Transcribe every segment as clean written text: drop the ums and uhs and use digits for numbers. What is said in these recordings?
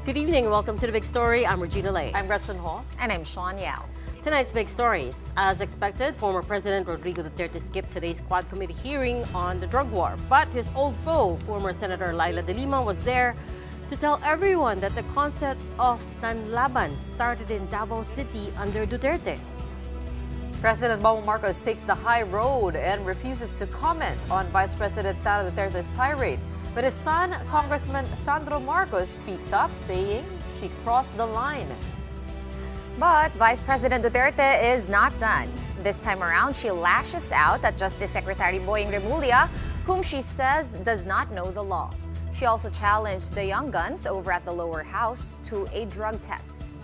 Good evening and welcome to The Big Story. I'm Regina Lay. I'm Gretchen Ho. And I'm Shawn Yao. Tonight's big stories. As expected, former President Rodrigo Duterte skipped today's Quad Committee hearing on the drug war. But his old foe, former Senator Leila de Lima, was there to tell everyone that the concept of nanlaban started in Davao City under Duterte. President Bongbong Marcos takes the high road and refuses to comment on Vice President Sara Duterte's tirade. But his son, Congressman Sandro Marcos, speaks up, saying she crossed the line. But Vice President Duterte is not done. This time around, she lashes out at Justice Secretary Boying Remulla, whom she says does not know the law. She also challenged the young guns over at the lower house to a drug test.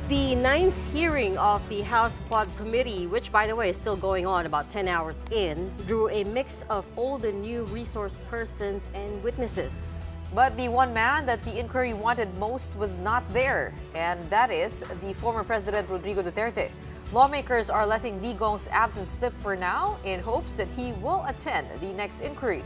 The ninth hearing of the House Quad Committee, which by the way is still going on about 10 hours in, drew a mix of old and new resource persons and witnesses. But the one man that the inquiry wanted most was not there, and that is the former President Rodrigo Duterte. Lawmakers are letting Digong's absence slip for now in hopes that he will attend the next inquiry.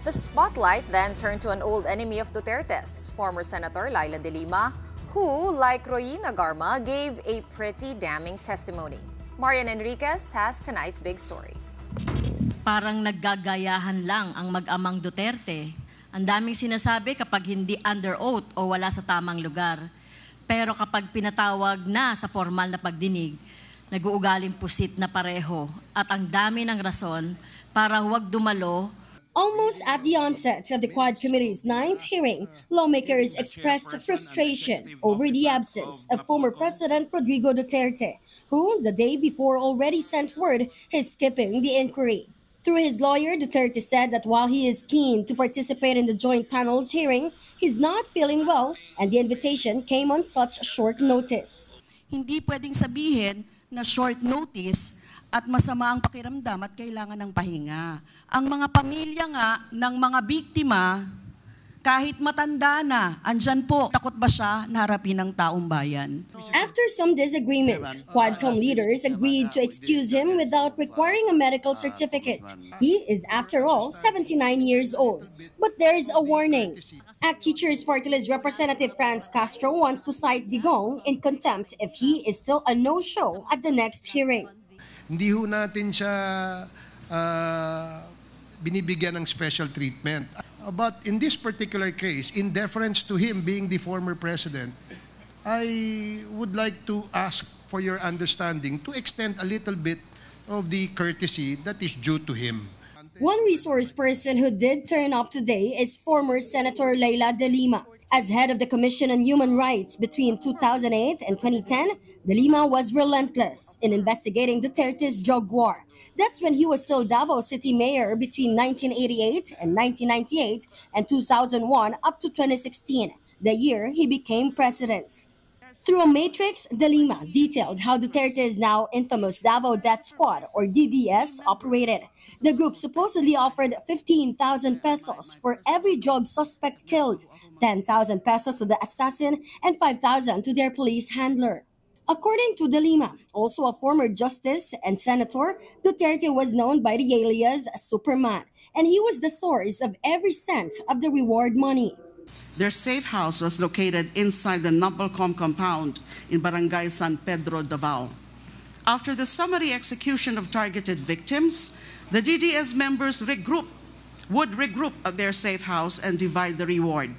The spotlight then turned to an old enemy of Duterte's, former Senator Leila de Lima, who, like Rina Garma, gave a pretty damning testimony. Marian Enriquez has tonight's big story. Parang naggagayahan lang ang mag-amang Duterte. Ang daming sinasabi kapag hindi under oath o wala sa tamang lugar. Pero kapag pinatawag na sa formal na pagdinig, nag-uugaling pusit na pareho at ang dami ng rason para huwag dumalo. Almost at the onset of the Quad Committee's ninth hearing, lawmakers expressed frustration over the absence of former President Rodrigo Duterte, who the day before already sent word he's skipping the inquiry. Through his lawyer, Duterte said that while he is keen to participate in the joint panel's hearing, he's not feeling well and the invitation came on such short notice. Hindi pwedeng sabihin na short notice at masama ang pakiramdam at kailangan ng pahinga. Ang mga pamilya nga ng mga biktima, kahit matanda na, andyan po, takot ba siya na harapin ng taong bayan? After some disagreement, Quadcom leaders agreed to excuse him without requiring a medical certificate. He is, after all, 79 years old. But there's a warning. ACT Teachers Party List Representative Franz Castro wants to cite Digong in contempt if he is still a no-show at the next hearing. Hindi ho natin siya binibigyan ng special treatment. But in this particular case, in deference to him being the former president, I would like to ask for your understanding to extend a little bit of the courtesy that is due to him. One resource person who did turn up today is former Senator Leila de Lima. As head of the Commission on Human Rights between 2008 and 2010, de Lima was relentless in investigating Duterte's drug war. That's when he was still Davao City Mayor between 1988 and 1998 and 2001 up to 2016, the year he became president. Through a matrix, de Lima detailed how Duterte's now infamous Davao Death Squad, or DDS, operated. The group supposedly offered 15,000 pesos for every drug suspect killed, 10,000 pesos to the assassin, and 5,000 to their police handler. According to de Lima, also a former justice and senator, Duterte was known by the alias Superman, and he was the source of every cent of the reward money. Their safe house was located inside the Nobelcom compound in Barangay San Pedro, Davao. After the summary execution of targeted victims, the DDS members would regroup at their safe house and divide the reward.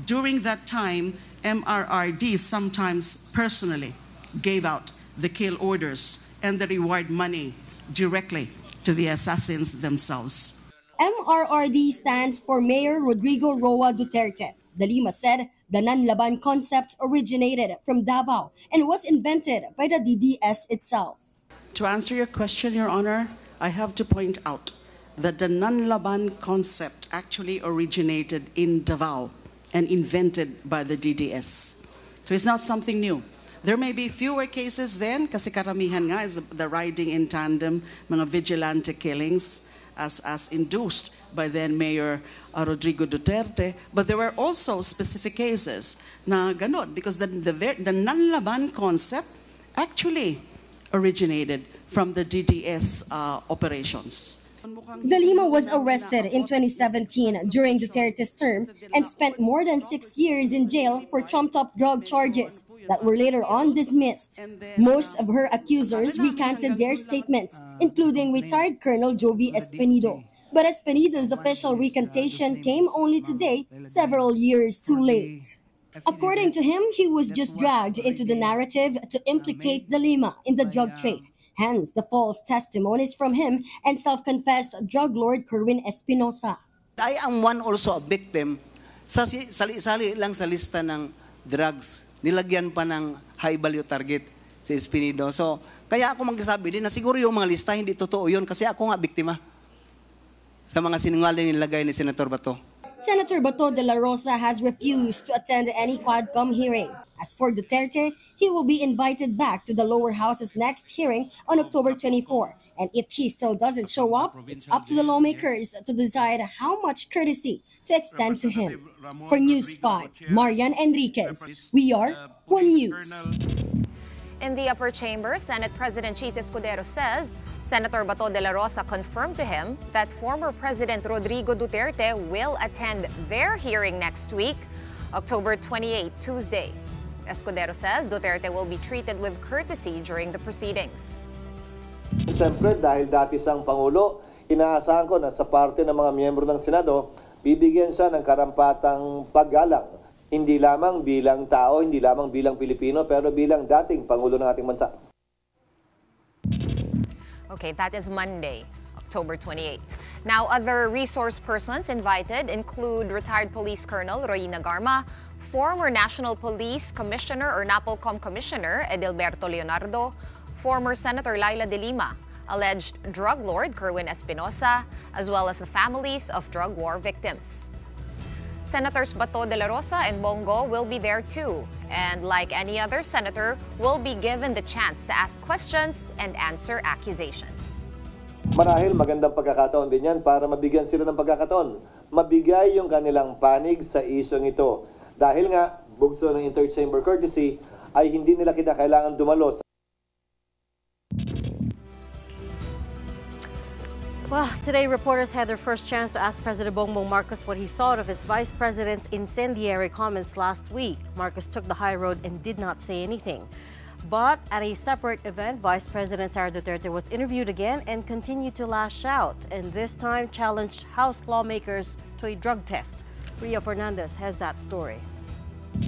During that time, MRRD sometimes personally gave out the kill orders and the reward money directly to the assassins themselves. MRRD stands for Mayor Rodrigo Roa Duterte. De Lima said the nanlaban concept originated from Davao and was invented by the DDS itself. To answer your question, Your Honor, I have to point out that the nanlaban concept actually originated in Davao and invented by the DDS. So it's not something new. There may be fewer cases then, kasi karamihan nga is the riding in tandem, mga vigilante killings. as induced by then Mayor Rodrigo Duterte. But there were also specific cases na ganon, because the nanlaban concept actually originated from the DDS operations. De Lima was arrested in 2017 during Duterte's term and spent more than 6 years in jail for trumped-up drug charges that were later on dismissed. Most of her accusers recanted their statements, including retired Colonel Jovi Espinido. But Espinido's official recantation came only today, several years too late. According to him, he was just dragged into the narrative to implicate De Lima in the drug trade. Hence the false testimonies from him and self-confessed drug lord Kerwin Espinosa. I am one also a victim sa sali-sali lang sa lista ng drugs. Nilagyan pa ng high value target si Espinido. So, kaya ako magsasabi din na siguro yung mga lista hindi totoo yun kasi ako nga biktima sa mga sinungaling nilagay ni Senator Bato. Senator Bato de la Rosa has refused to attend any Quadcom hearing. As for Duterte, he will be invited back to the lower house's next hearing on October 24. And if he still doesn't show up, it's up to the lawmakers to decide how much courtesy to extend to him. For News 5, Marian Enriquez, we are One News. In the upper chamber, Senate President Chis Escudero says Senator Bato de la Rosa confirmed to him that former President Rodrigo Duterte will attend their hearing next week, October 28, Tuesday. Escudero says Duterte will be treated with courtesy during the proceedings. Siyempre, dahil dati siyang Pangulo, inaasahan ko na sa parte ng mga miyembro ng Senado, bibigyan siya ng karampatang paggalang. Hindi lamang bilang tao, hindi lamang bilang Pilipino, pero bilang dating Pangulo ng ating bansa. Okay, that is Monday, October 28. Now, other resource persons invited include retired Police Colonel Rina Garma, former National Police Commissioner or NAPOLCOM Commissioner Edilberto Leonardo, former Senator Laila de Lima, alleged drug lord Kerwin Espinosa, as well as the families of drug war victims. Senators Bato de la Rosa and Bongo will be there too, and like any other senator, will be given the chance to ask questions and answer accusations. Marahil magandang pagkakataon din yan para mabigyan sila ng pagkakataon. Mabigay yung kanilang panig sa isyong ito. Dahil nga, bugso ng interchamber courtesy ay hindi nila kinakailangan dumalo sa Well, today reporters had their first chance to ask President Bongbong Marcos what he thought of his vice president's incendiary comments last week. Marcos took the high road and did not say anything. But at a separate event, Vice President Sara Duterte was interviewed again and continued to lash out, and this time challenged House lawmakers to a drug test. Ria Fernandez has that story.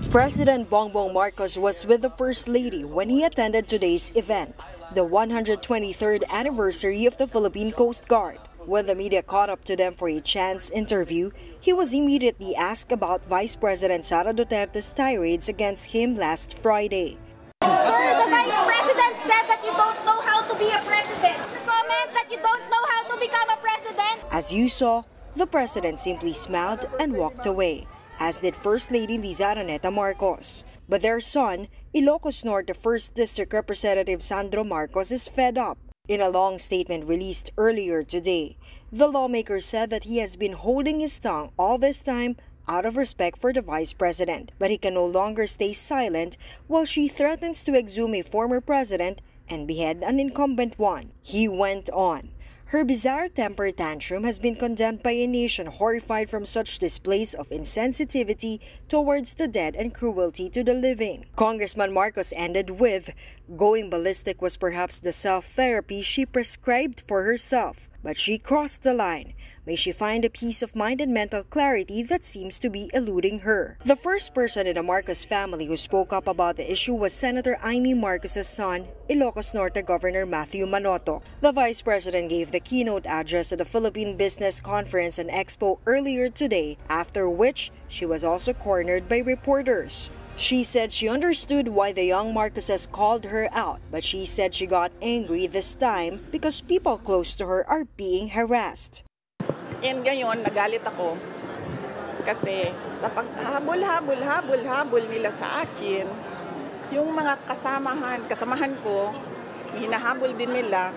President Bongbong Marcos was with the First Lady when he attended today's event, the 123rd anniversary of the Philippine Coast Guard. When the media caught up to them for a chance interview, he was immediately asked about Vice President Sara Duterte's tirades against him last Friday. The Vice President said that you don't know how to be a president. Comment that you don't know how to become a president. As you saw, the president simply smiled and walked away, as did First Lady Liza Araneta Marcos. But their son, Ilocos Norte 1st District Representative Sandro Marcos, is fed up. In a long statement released earlier today, the lawmaker said that he has been holding his tongue all this time out of respect for the vice president, but he can no longer stay silent while she threatens to exhume a former president and behead an incumbent one. He went on. Her bizarre temper tantrum has been condemned by a nation horrified from such displays of insensitivity towards the dead and cruelty to the living. Congressman Marcos ended with, going ballistic was perhaps the self-therapy she prescribed for herself, but she crossed the line. May she find a peace of mind and mental clarity that seems to be eluding her. The first person in the Marcos family who spoke up about the issue was Senator Amy Marcos's son, Ilocos Norte Governor Matthew Manotoc. The vice president gave the keynote address at the Philippine Business Conference and Expo earlier today, after which she was also cornered by reporters. She said she understood why the young Marcoses called her out, but she said she got angry this time because people close to her are being harassed. And ngayon, nagalit ako kasi sa paghabol-habol nila sa akin, yung mga kasamahan ko, hinahabol din nila,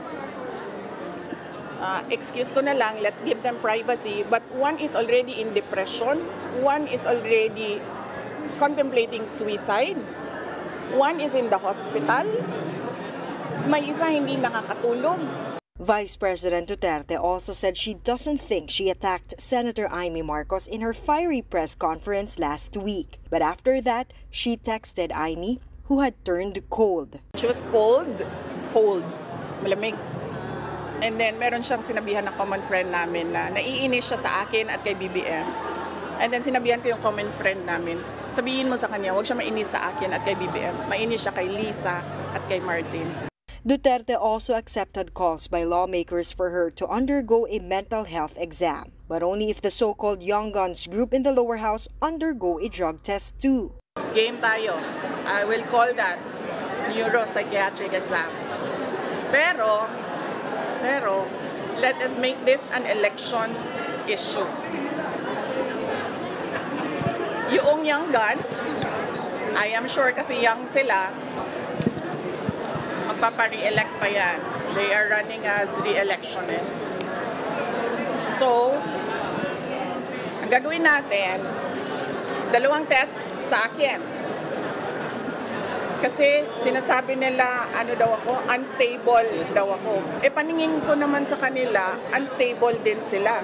excuse ko na lang, let's give them privacy. But one is already in depression, one is already contemplating suicide, one is in the hospital, may isa hindi nakakatulog. Vice President Duterte also said she doesn't think she attacked Senator Amy Marcos in her fiery press conference last week. But after that, she texted Amy, who had turned cold. She was cold, malamig. And then meron siyang sinabihan ng common friend namin na naiinis siya sa akin at kay BBM. And then sinabihan ko yung common friend namin, sabihin mo sa kanya, huwag siya mainis sa akin at kay BBM. Mainis siya kay Lisa at kay Martin. Duterte also accepted calls by lawmakers for her to undergo a mental health exam, but only if the so-called Young Guns group in the lower house undergo a drug test too. Game tayo. I will call that neuropsychiatric exam. Pero, let us make this an election issue. Yung Young Guns, I am sure kasi young sila, magpapa-re-elect pa yan. They are running as re-electionists. So, ang gagawin natin, 2 tests sa akin. Kasi sinasabi nila, unstable daw ako. Paningin ko naman sa kanila, unstable din sila.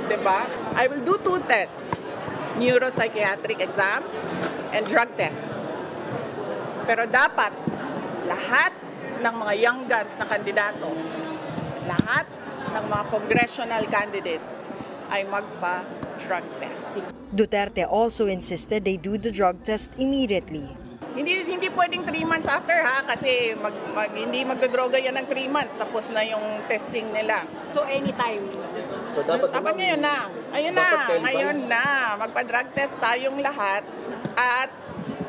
Diba? I will do 2 tests. Neuropsychiatric exam and drug tests. Pero dapat, lahat ng mga Young Guns na kandidato, lahat ng mga congressional candidates ay magpa-drug test. Duterte also insisted they do the drug test immediately. Hindi pwedeng 3 months after kasi hindi magdodroga yan ng 3 months tapos na yung testing nila. So anytime? So dapat ngayon na. Ngayon na. Magpa-drug test tayong lahat at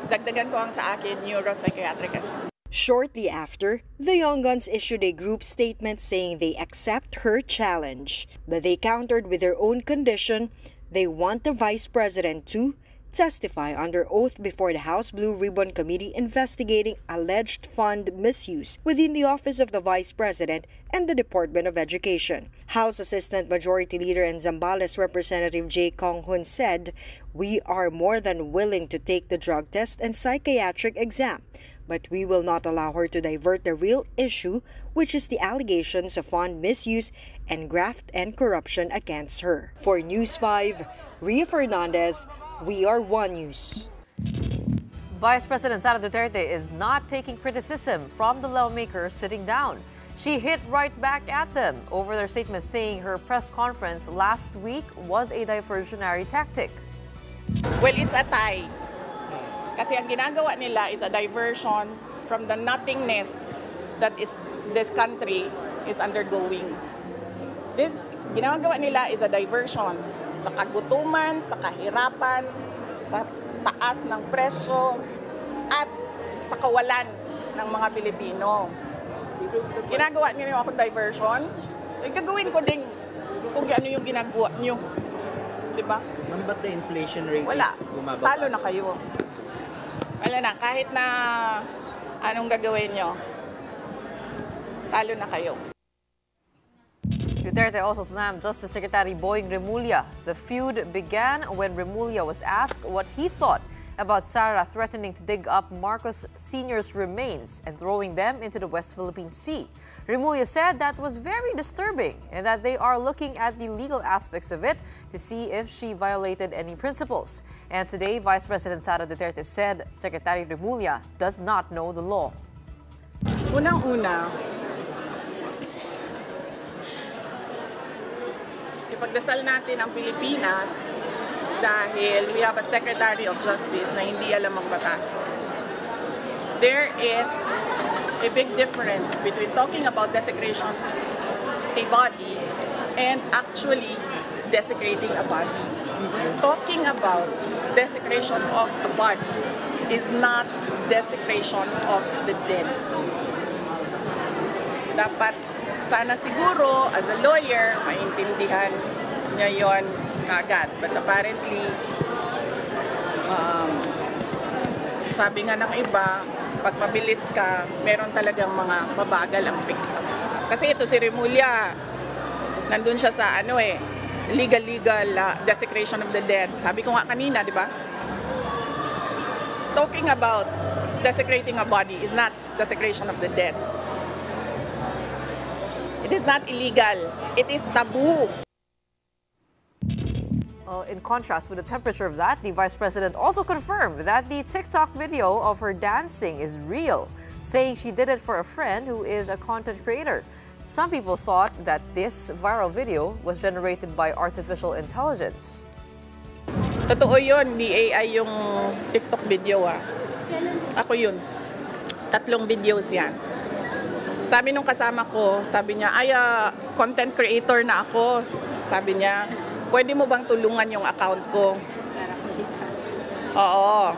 dagdagan ko ang sa akin neuropsychiatric exam. Shortly after, the Young Guns issued a group statement saying they accept her challenge, but they countered with their own condition. They want the Vice President to testify under oath before the House Blue Ribbon Committee investigating alleged fund misuse within the Office of the Vice President and the Department of Education. House Assistant Majority Leader and Zambales Representative J. Kong Hun said, "We are more than willing to take the drug test and psychiatric exam, but we will not allow her to divert the real issue, which is the allegations of fund misuse and graft and corruption against her." For News 5, Ria Fernandez, We Are One News. Vice President Sara Duterte is not taking criticism from the lawmakers sitting down. She hit right back at them over their statement saying her press conference last week was a diversionary tactic. Well, it's a tie. Kasi ang ginagawa nila is a diversion from the nothingness that this country is undergoing. This ginagawa nila is a diversion sa kagutuman, sa kahirapan, sa taas ng presyo, at sa kawalan ng mga Pilipino. Ginagawa niyo ako diversion, gagawin ko din kung ano yung ginagawa niyo. Diba? Ma'am, ba't the inflation rate wala. is bumaba? Talo na kayo. Wala na, kahit na anong gagawin niyo, talo na kayo. Duterte also slammed Justice Secretary Boying Remulla. The feud began when Remulla was asked what he thought about Sara threatening to dig up Marcos Sr.'s remains and throwing them into the West Philippine Sea. Remulla said that was very disturbing and that they are looking at the legal aspects of it to see if she violated any principles. And today, Vice President Sara Duterte said Secretary Remulla does not know the law. Unang-una, ipagdasal natin ang Pilipinas dahil we have a Secretary of Justice na hindi alam ang batas. There is a big difference between talking about desecration a body and actually desecrating a body. Talking about desecration of a body is not desecration of the dead. Dapat sana siguro, as a lawyer, maintindihan niya yon kagad. But apparently, sabi nga ng iba, pag mabilis ka, meron talagang mga mabagal ang pick. Kasi ito si Remulla, Nandun siya sa legal desecration of the dead. Sabi ko nga kanina, di ba? Talking about desecrating a body is not desecration of the dead. It is not illegal. It is taboo. In contrast with the temperature of that, the Vice President also confirmed that the TikTok video of her dancing is real, saying she did it for a friend who is a content creator. Some people thought that this viral video was generated by artificial intelligence. Totoo yun, di AI yung TikTok video Ako yun. 3 videos yan. Sabi nung kasama ko, sabi niya, content creator na ako. Sabi niya, pwede mo bang tulungan yung account ko? Oo.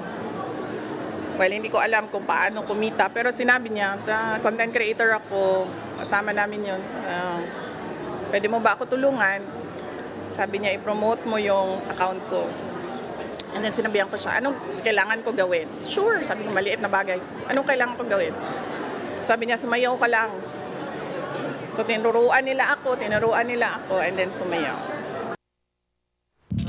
Well, hindi ko alam kung paano kumita. Pero sinabi niya, content creator ako. Kasama namin yun. Pwede mo ba ako tulungan? Sabi niya, i-promote mo yung account ko. And then sinabihan ko siya, anong kailangan ko gawin? Sure, sabi ko, maliit na bagay. Anong kailangan ko gawin? Sabi niya, sumayaw ka lang. So tinuruan nila ako, and then sumayaw.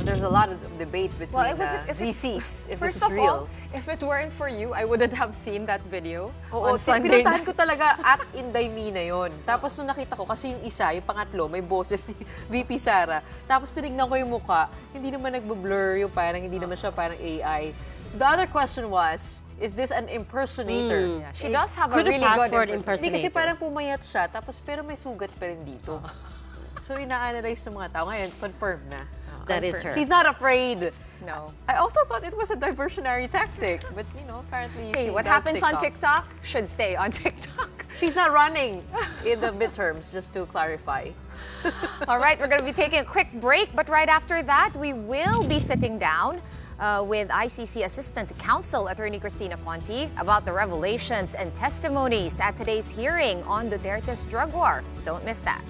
There's a lot of debate between GCs if this is real. If it weren't for you, I wouldn't have seen that video on on Sunday. Pinuntahan ko talaga at Inday Mina yun. Tapos nung nakita ko, kasi yung isa, yung pangatlo, may boses si VP Sara. Tapos tinignan ko yung mukha, hindi naman nagbo-blur yung parang, hindi naman siya parang AI. So the other question was, is this an impersonator? Yeah, she does have a really good impersonator. Hindi kasi parang pumayat siya, tapos pero may sugat pa rin dito. So ina-analyze ng mga tao. Ngayon, confirm na. That is her. She's not afraid. No. I also thought it was a diversionary tactic, but apparently hey, what happens on TikTok should stay on TikTok. She's not running in the midterms, just to clarify. All right, we're going to be taking a quick break, but right after that, we will be sitting down with ICC Assistant Counsel Attorney Christina Cony about the revelations and testimonies at today's hearing on Duterte's drug war. Don't miss that.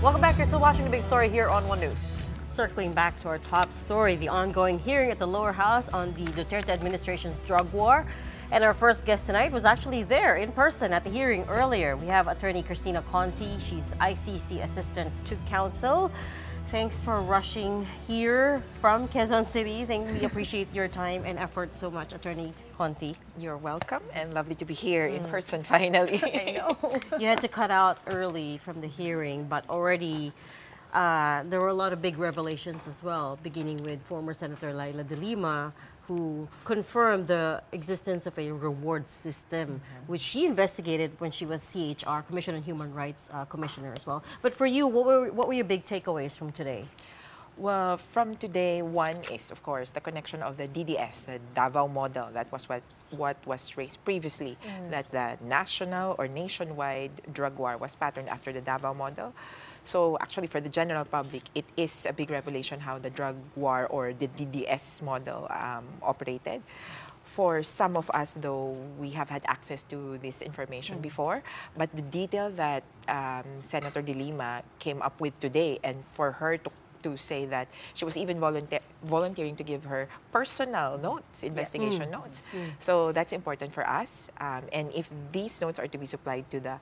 Welcome back. You're still watching The Big Story here on One News. Circling back to our top story, the ongoing hearing at the lower house on the Duterte administration's drug war. And our first guest tonight was actually there in person at the hearing earlier. We have Attorney Christina Cony. She's ICC Assistant to Counsel. Thanks for rushing here from Quezon City. We appreciate your time and effort so much, Attorney Cony. You're welcome, and lovely to be here in person finally. I know. You had to cut out early from the hearing, but already there were a lot of big revelations as well, beginning with former Senator Laila de Lima, who confirmed the existence of a reward system, which she investigated when she was CHR, Commission on Human Rights Commissioner as well. But for you, what were your big takeaways from today? Well, from today, one is, of course, the connection of the DDS, the Davao model. That was what was raised previously, that the national or nationwide drug war was patterned after the Davao model. So actually, for the general public, it is a big revelation how the drug war or the DDS model operated. For some of us, though, we have had access to this information before, but the detail that Senator de Lima came up with today, and for her to say that she was even volunteering to give her personal notes, investigation notes. So that's important for us. And if these notes are to be supplied to the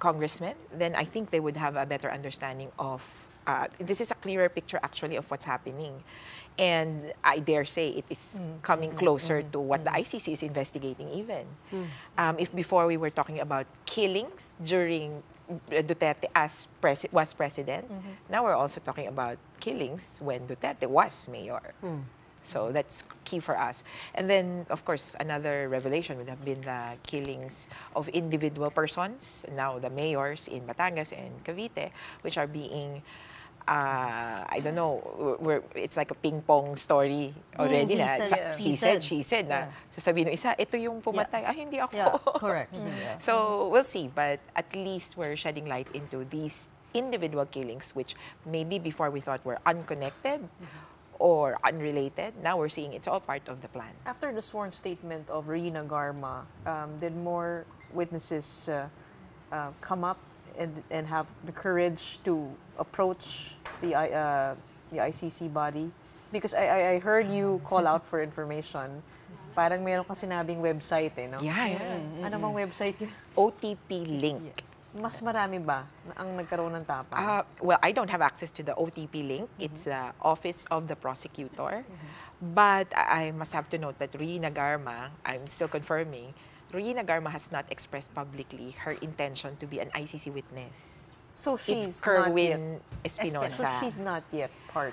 congressmen, then I think they would have a better understanding of, this is a clearer picture actually of what's happening. And I dare say it is coming closer to what the ICC is investigating even. If before we were talking about killings during Duterte was president, now we're also talking about killings when Duterte was mayor. So that's key for us. And then, of course, another revelation would have been the killings of individual persons, now the mayors in Batangas and Cavite, which are being, I don't know, it's like a ping-pong story already. He said, she said. Na, sasabihin ng isa, ito yung pumatay. Ah, hindi ako. Yeah, correct. So we'll see, but at least we're shedding light into these individual killings, which maybe before we thought were unconnected, or unrelated. Now we're seeing it's all part of the plan. After the sworn statement of Rina Garma, did more witnesses come up and have the courage to approach the ICC body? Because I heard you call out for information. Parang meron ka sinabing website no? Yeah. Ano bang website yun? OTP link. Mas marami ba ang nagkaroon ng tapang? Well, I don't have access to the OTP link. It's the Office of the Prosecutor. But I must have to note that Rina Garma, I'm still confirming, Rina Garma has not expressed publicly her intention to be an ICC witness. So she's it's Kerwin not yet Espinosa. So she's not yet part.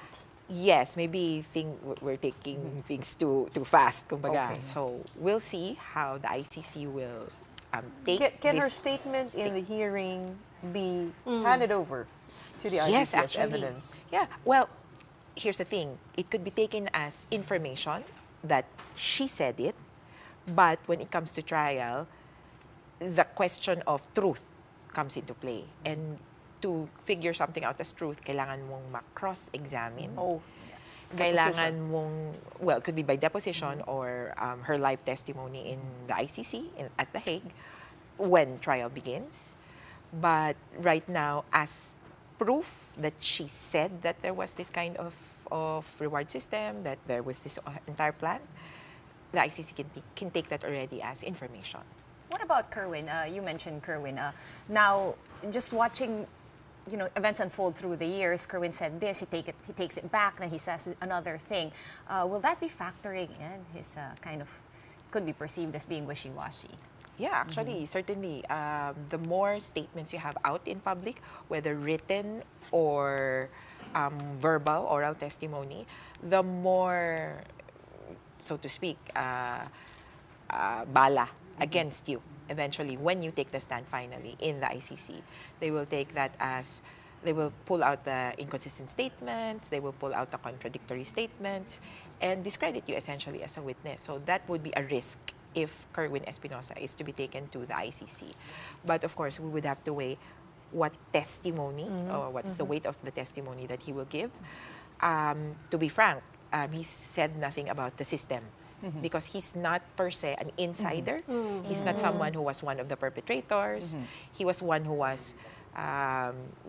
Yes, maybe we're taking things too fast, kumbaga. Okay. So we'll see how the ICC will take Can this her statement in the hearing be handed over to the ICC Yes, as actually. evidence? Yeah, well, here's the thing. It could be taken as information that she said it, but when it comes to trial, the question of truth comes into play. And to figure something out as truth, kailangan mong ma-cross-examine. Kailangan mong, well, it could be by deposition or her live testimony in the ICC at The Hague when trial begins. But right now, as proof that she said that there was this kind of reward system, that there was this entire plan, the ICC can take that already as information. What about Kerwin? You mentioned Kerwin. Now, just watching events unfold through the years, Kerwin said this, he takes it back, then he says another thing. Will that be factoring in his could be perceived as being wishy-washy? Yeah, actually, certainly. The more statements you have out in public, whether written or verbal, oral testimony, the more, so to speak, bala against you. Eventually, when you take the stand finally in the ICC, they will take that as, they will pull out the inconsistent statements, they will pull out the contradictory statements, and discredit you essentially as a witness. So that would be a risk if Kerwin Espinosa is to be taken to the ICC. But of course, we would have to weigh what testimony, or what's the weight of the testimony that he will give. To be frank, he said nothing about the system. Because he's not per se an insider. He's not someone who was one of the perpetrators. He was one who was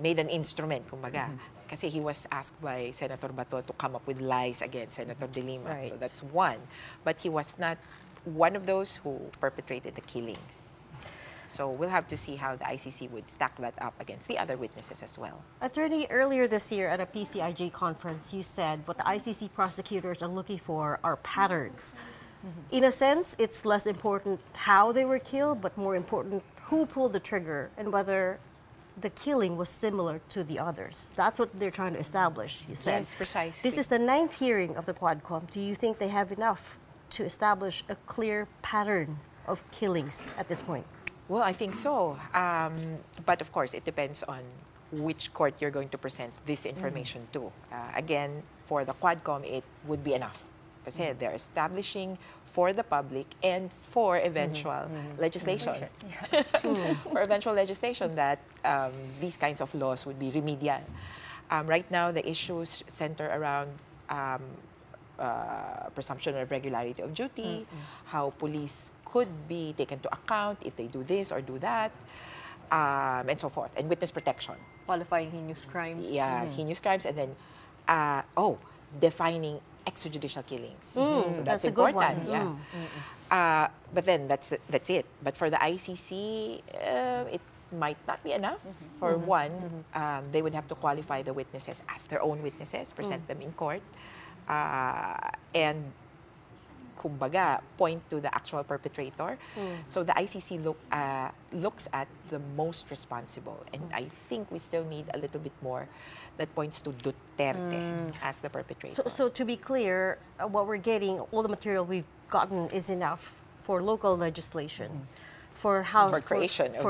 made an instrument, kumbaga. Kasi he was asked by Senator Bato to come up with lies against Senator De Lima. Right. So that's one. But he was not one of those who perpetrated the killings. So we'll have to see how the ICC would stack that up against the other witnesses as well. Attorney, earlier this year at a PCIJ conference, you said what the ICC prosecutors are looking for are patterns. In a sense, it's less important how they were killed, but more important who pulled the trigger and whether the killing was similar to the others. That's what they're trying to establish, you said. Yes, precisely. This is the 9th hearing of the Quadcom. Do you think they have enough to establish a clear pattern of killings at this point? Well, I think so. But of course, it depends on which court you're going to present this information to. Again, for the Quadcom, it would be enough. Kasi they're establishing for the public and for eventual legislation. For eventual legislation that these kinds of laws would be remedial. Right now, the issues center around presumption of regularity of duty, how police could be taken to account if they do this or do that, and so forth, and witness protection. Qualifying heinous crimes. Yeah, heinous crimes, and then, defining extrajudicial killings. So that's a good important. one. Yeah. But then that's it. But for the ICC, it might not be enough. For one, they would have to qualify the witnesses as their own witnesses, present them in court, and kumbaga, point to the actual perpetrator. So the ICC looks at the most responsible. And I think we still need a little bit more that points to Duterte as the perpetrator. So to be clear, what we're getting, all the material we've gotten is enough for local legislation, for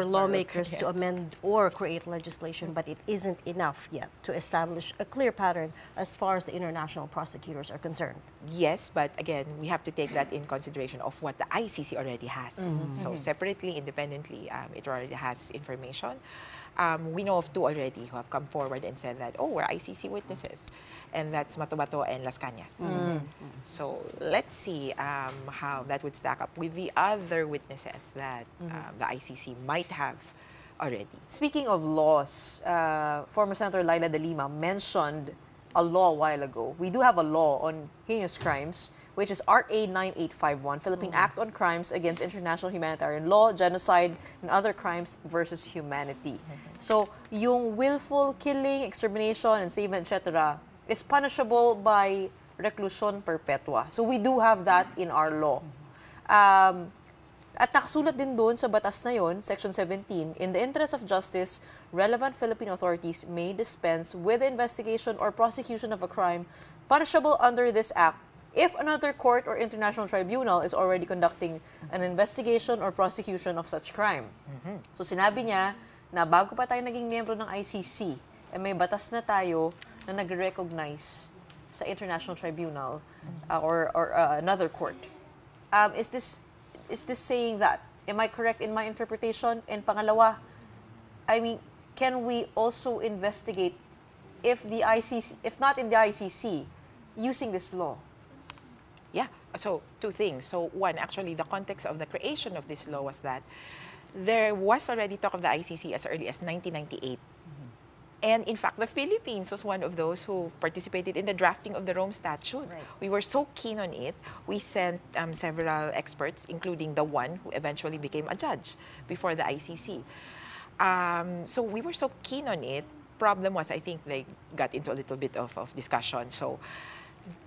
lawmakers to amend or create legislation, but it isn't enough yet to establish a clear pattern as far as the international prosecutors are concerned. Yes, but again, we have to take that in consideration of what the ICC already has. So separately, independently, it already has information. We know of 2 already who have come forward and said that, oh, we're ICC witnesses. And that's Matubato and Las Cañas. So let's see how that would stack up with the other witnesses that the ICC might have already. Speaking of laws, former Senator Laila de Lima mentioned a law a while ago. We do have a law on heinous crimes, which is RA 9851, Philippine Act on Crimes Against International Humanitarian Law, Genocide, and Other Crimes versus Humanity. So, yung willful killing, extermination, enslavement, etc. is punishable by reclusion perpetua. So, we do have that in our law. At nakasulat din doon sa batas na yon, Section 17, in the interest of justice, relevant Philippine authorities may dispense with the investigation or prosecution of a crime punishable under this act if another court or international tribunal is already conducting an investigation or prosecution of such crime. So sinabi niya na bago pa tayo naging miyembro ng ICC, may batas na tayo na nag-recognize sa international tribunal or another court. Is this saying that? Am I correct in my interpretation? And pangalawa, I mean, can we also investigate if not in the ICC, using this law? Yeah, so 2 things. So 1, actually, the context of the creation of this law was that there was already talk of the ICC as early as 1998. And in fact, the Philippines was one of those who participated in the drafting of the Rome Statute. Right. We were so keen on it, we sent several experts, including the one who eventually became a judge before the ICC. So we were so keen on it. Problem was, I think they got into a little bit of discussion. So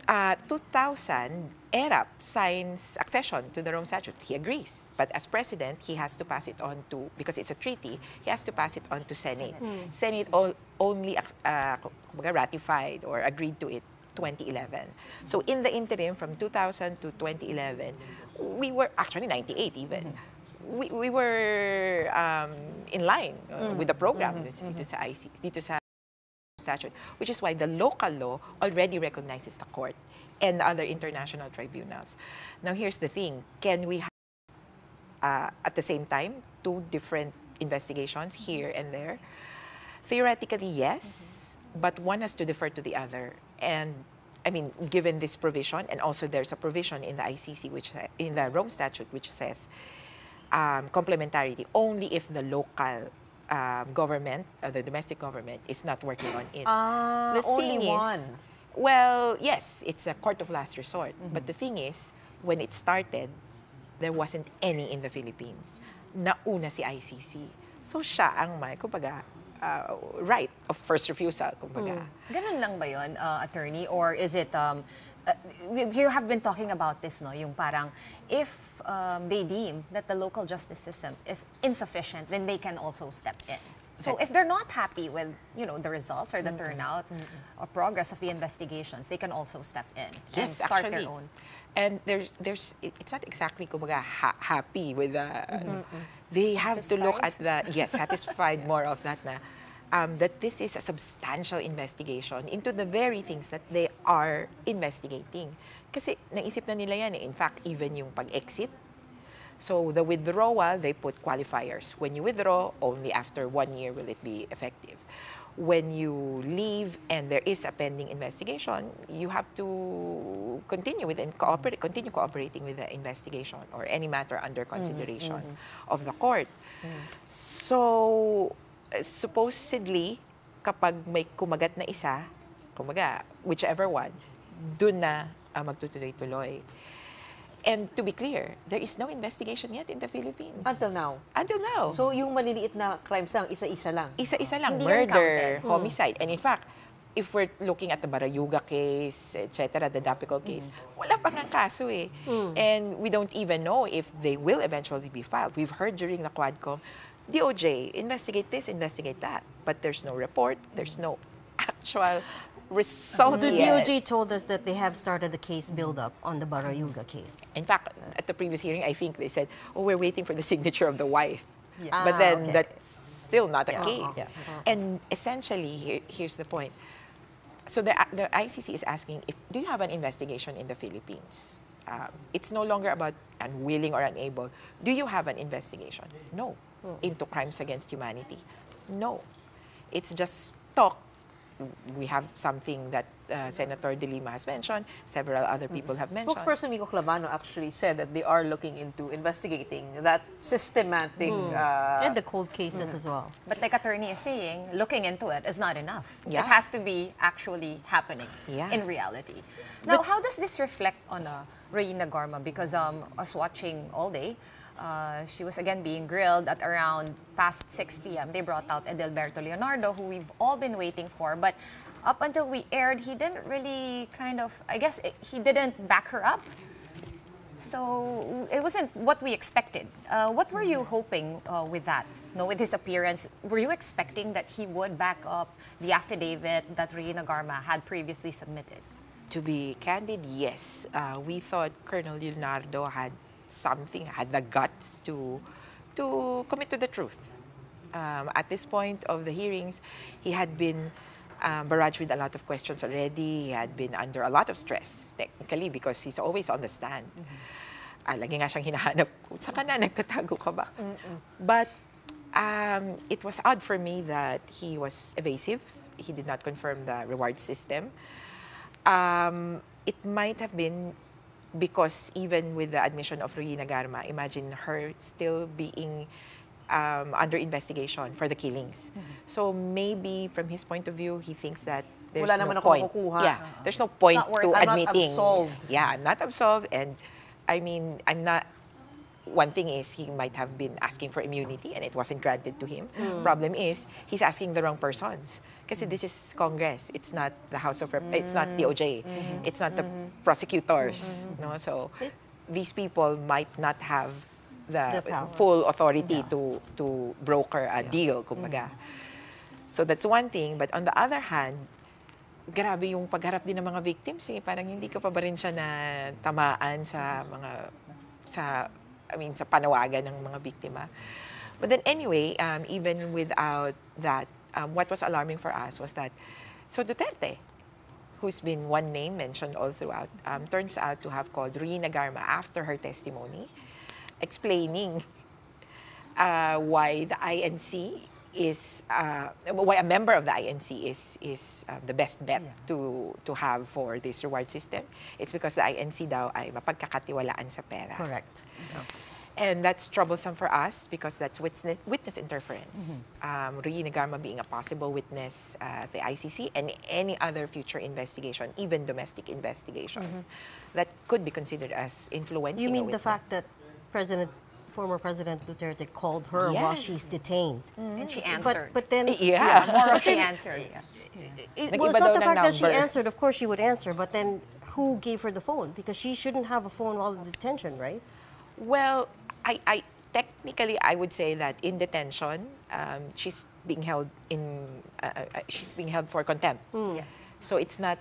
2000, ERAP signs accession to the Rome Statute. He agrees. But as president, he has to pass it on to, because it's a treaty, he has to pass it on to Senate. Senate only ratified or agreed to it 2011. So in the interim, from 2000 to 2011, we were, actually 98 even, we were in line with the program dito sa statute, which is why the local law already recognizes the court and other international tribunals. Now, here's the thing. Can we have, at the same time, 2 different investigations here and there? Theoretically, yes, but one has to defer to the other. And, I mean, given this provision, and also there's a provision in the ICC, in the Rome Statute, which says complementarity only if the local government, the domestic government, is not working on it. The only thing one. Is, well, yes, it's a court of last resort. But the thing is, when it started, there wasn't any in the Philippines. Nauna si ICC. So siya ang may, kumbaga, right of first refusal, kumbaga. Ganun lang ba yun, attorney? Or is it, you have been talking about this, no? Yung parang, if they deem that the local justice system is insufficient, then they can also step in. So if they're not happy with, the results or the turnout or progress of the investigations, they can also step in and start actually, their own. And it's not exactly kumbaga happy with the, they have to look at the, satisfied more of that na, that this is a substantial investigation into the very things that they are investigating. Kasi naisip na nila yan eh. In fact, even yung pag-exit. So the withdrawal, they put qualifiers. When you withdraw, only after 1 year will it be effective. When you leave and there is a pending investigation, you have to continue with and continue cooperating with the investigation or any matter under consideration of the court. So supposedly, kapag may kumagat na isa, kumaga, whichever one, dun na magtutuloy-tuloy. And to be clear, there is no investigation yet in the Philippines. Until now? Until now. So yung maliliit na crimes lang, isa-isa lang? Isa-isa lang. Hindi Murder, homicide. And in fact, if we're looking at the Barayuga case, etc., the Dapico case, wala pang ang kaso eh. And we don't even know if they will eventually be filed. We've heard during the Quadcom, DOJ, investigate this, investigate that. But there's no report, there's no actual result The yet. DOJ told us that they have started the case build-up on the Barayuga case. In fact, at the previous hearing, I think they said, oh, we're waiting for the signature of the wife. But then that's still not a case. And essentially, here's the point. So the ICC is asking, do you have an investigation in the Philippines? It's no longer about unwilling or unable. Do you have an investigation? No. Into crimes against humanity. No. It's just talk. We have something that Senator De Lima has mentioned, several other people have mentioned. Spokesperson Miko Clavano actually said that they are looking into investigating that systematic... and the cold cases as well. But like attorney is saying, looking into it is not enough. Yeah. It has to be actually happening in reality. Now, how does this reflect on Regina Garma? Because I was watching all day. She was again being grilled at around past 6 p.m. They brought out Edelberto Leonardo, who we've all been waiting for. But up until we aired, he didn't really I guess he didn't back her up. So it wasn't what we expected. What were you hoping with that? With his appearance, were you expecting that he would back up the affidavit that Regina Garma had previously submitted? To be candid, yes. We thought Colonel Leonardo had the guts to commit to the truth. At this point of the hearings, he had been barraged with a lot of questions already. He had been under a lot of stress, technically, because he's always on the stand. Lagi nga siyang hinahanap, saan ka na, nagtatago ka ba? But it was odd for me that he was evasive. He did not confirm the reward system. It might have been because even with the admission of Rina Garma, imagine her still being under investigation for the killings. So maybe from his point of view, he thinks that there's no point. Yeah, there's no point to admitting. Yeah, I'm not absolved. And I mean, I'm not. One thing is he might have been asking for immunity and it wasn't granted to him. Problem is he's asking the wrong persons. Because this is Congress. It's not the House of It's not DOJ. It's not the prosecutors. No? So these people might not have the full authority to broker a deal, kumbaga. So that's one thing. But on the other hand, grabe yung pagharap din ng mga victims. Parang hindi ka pa ba rin siya na tamaan sa sa panawagan ng mga biktima. But then anyway, even without that, what was alarming for us was that, so Duterte, who's been one name mentioned all throughout, turns out to have called Rina Garma after her testimony, explaining why the INC is, why a member of the INC is the best bet to have for this reward system. It's because the INC daw ay mapagkakatiwalaan sa pera. Correct. And that's troublesome for us because that's witness interference. Regina Garma being a possible witness at the ICC and any other future investigation, even domestic investigations, that could be considered as influencing You a mean witness. the fact that former President Duterte called her while she's detained? And she answered. But then... more of she answered. Well, it's not the fact that she answered. Of course she would answer, but then who gave her the phone? Because she shouldn't have a phone while in detention, right? Well, I technically I would say that in detention, she's being held for contempt. Yes. So it's not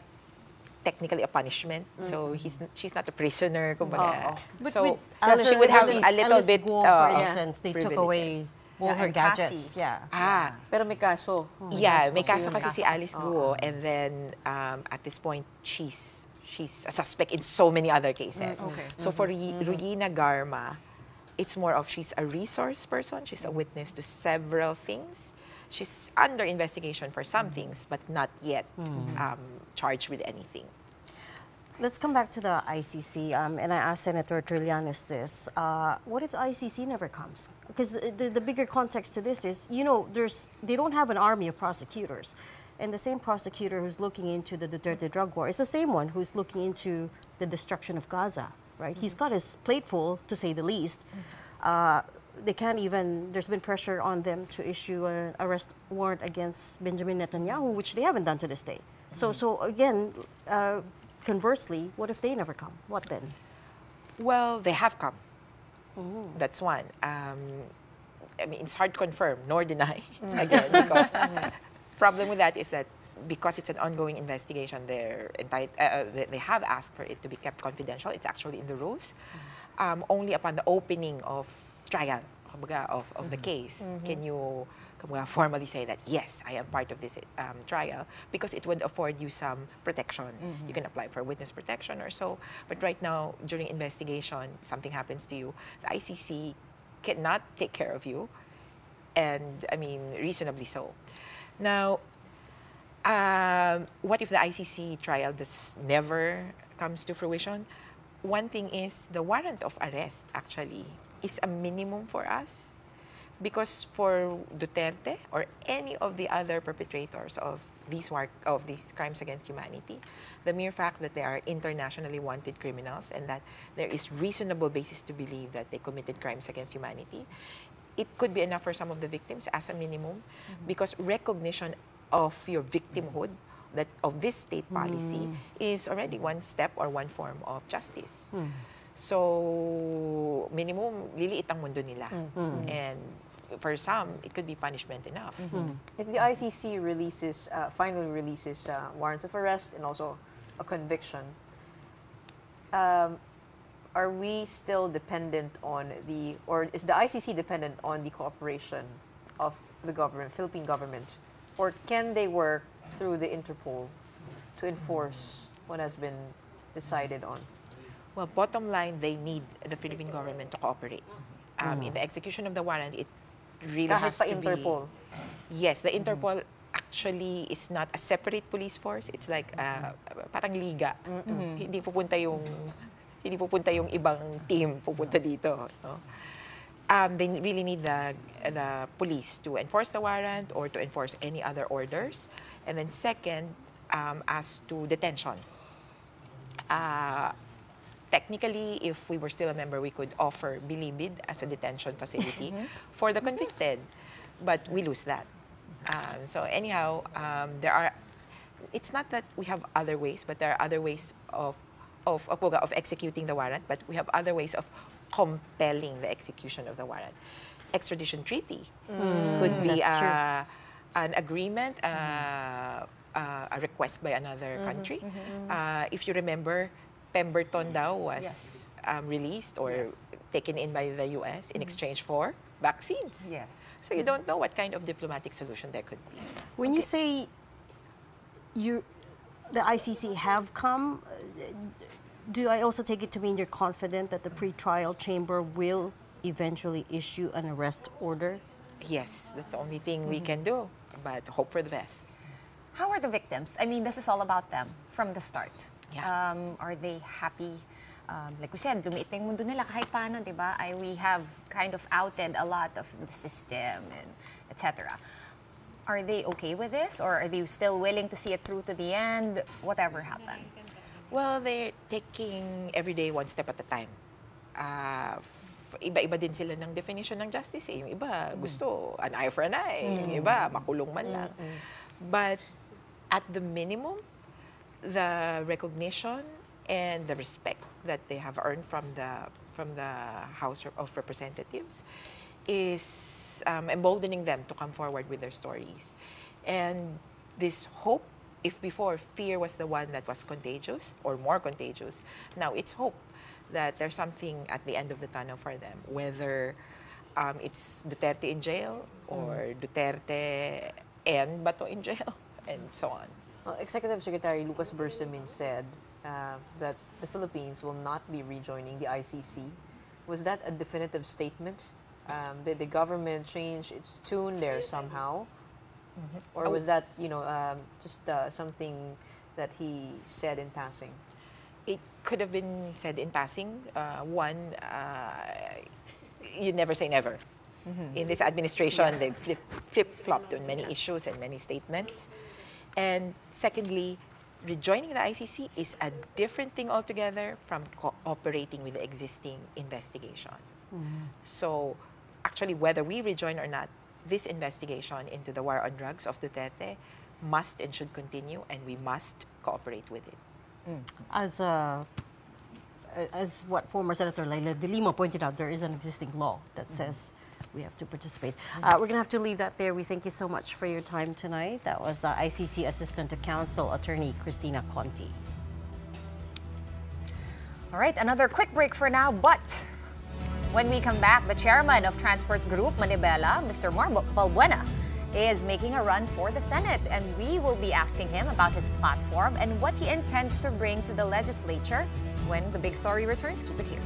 technically a punishment. So she's not a prisoner. Kumbaga. So she would have a little bit. For instance, they took away all her gadgets. Pero may kaso. Yeah, may kaso kasi si Alice Guo, and then at this point she's a suspect in so many other cases. So for Regina Garma, it's more of she's a resource person. She's a witness to several things. She's under investigation for some things, but not yet charged with anything. Let's come back to the ICC, and I asked Senator Trillanes this. What if the ICC never comes? Because the bigger context to this is, they don't have an army of prosecutors. And the same prosecutor who's looking into the Duterte drug war is the same one who's looking into the destruction of Gaza, right? He's got his plate full, to say the least. They can't even, there's been pressure on them to issue an arrest warrant against Benjamin Netanyahu, which they haven't done to this day. So again, conversely, what if they never come? What then? Well, they have come. That's one. It's hard to confirm nor deny, again, because problem with that is that because it's an ongoing investigation, they have asked for it to be kept confidential. It's actually in the rules. Only upon the opening of trial of the case can you formally say that, yes, I am part of this trial, because it would afford you some protection. You can apply for witness protection or so. But right now, during investigation, something happens to you, the ICC cannot take care of you. and I mean, reasonably so. Now, what if the ICC trial never comes to fruition? One thing is the warrant of arrest actually is a minimum for us, because for Duterte or any of the other perpetrators of these crimes against humanity, the mere fact that they are internationally wanted criminals and that there is reasonable basis to believe that they committed crimes against humanity, it could be enough for some of the victims as a minimum, because recognition of your victimhood, that of this state policy, is already one step or one form of justice. So, minimum, liliit ang mundo nila. And for some, it could be punishment enough. If the ICC finally releases warrants of arrest and also a conviction, are we still dependent on or is the ICC dependent on the cooperation of the government, Philippine government? Or can they work through the Interpol to enforce what has been decided on? Well, bottom line, they need the Philippine government to cooperate. In the execution of the warrant, it really has to Interpol. be... Yes, the Interpol actually is not a separate police force. It's like parang liga. Hindi pupunta yung ibang team pupunta dito. No? They really need the police to enforce the warrant or to enforce any other orders. And then second, as to detention. Technically, if we were still a member, we could offer Bilibid as a detention facility for the convicted. But we lose that. So anyhow, it's not that we have other ways, but there are other ways of executing the warrant, but we have other ways of compelling the execution of the warrant. Extradition treaty could be an agreement, a request by another country. If you remember, Pemberton daw was released or taken in by the US in exchange for vaccines. So you don't know what kind of diplomatic solution there could be. When you say the ICC have come, do I also take it to mean you're confident that the pre-trial chamber will eventually issue an arrest order? Yes, that's the only thing we can do, but hope for the best. How are the victims? I mean, this is all about them from the start. Are they happy? Like we said, lumiit na yung mundo nila kahit paano, di ba? We have kind of outed a lot of the system and etc. Are they okay with this, or are they still willing to see it through to the end, whatever happens? Well, they're taking every day one step at a time. Iba-iba din sila ng definition ng justice. Yung iba gusto an eye for an eye. Yung iba makulong man lang. But at the minimum, the recognition and the respect that they have earned from the House of Representatives is emboldening them to come forward with their stories. And this hope, if before fear was the one that was contagious or more contagious, now it's hope that there's something at the end of the tunnel for them, whether it's Duterte in jail or Duterte and Bato in jail and so on. Well, Executive Secretary Lucas Bersamin said that the Philippines will not be rejoining the ICC. Was that a definitive statement? Did the government change its tune there somehow? Or was that, just something that he said in passing? It could have been said in passing. You never say never. In this administration, they flip-flopped on many issues and many statements. And secondly, rejoining the ICC is a different thing altogether from cooperating with the existing investigation. So actually, whether we rejoin or not, this investigation into the war on drugs of Duterte must and should continue, and we must cooperate with it. As what former Senator Laila de Lima pointed out, there is an existing law that says we have to participate. We're going to have to leave that there. We thank you so much for your time tonight. That was ICC Assistant to Counsel Attorney Christina Conti. All right, another quick break for now, but when we come back, the chairman of Transport Group Manibela, Mr. Marval Buena, is making a run for the Senate, and we will be asking him about his platform and what he intends to bring to the legislature when the big story returns. Keep it here.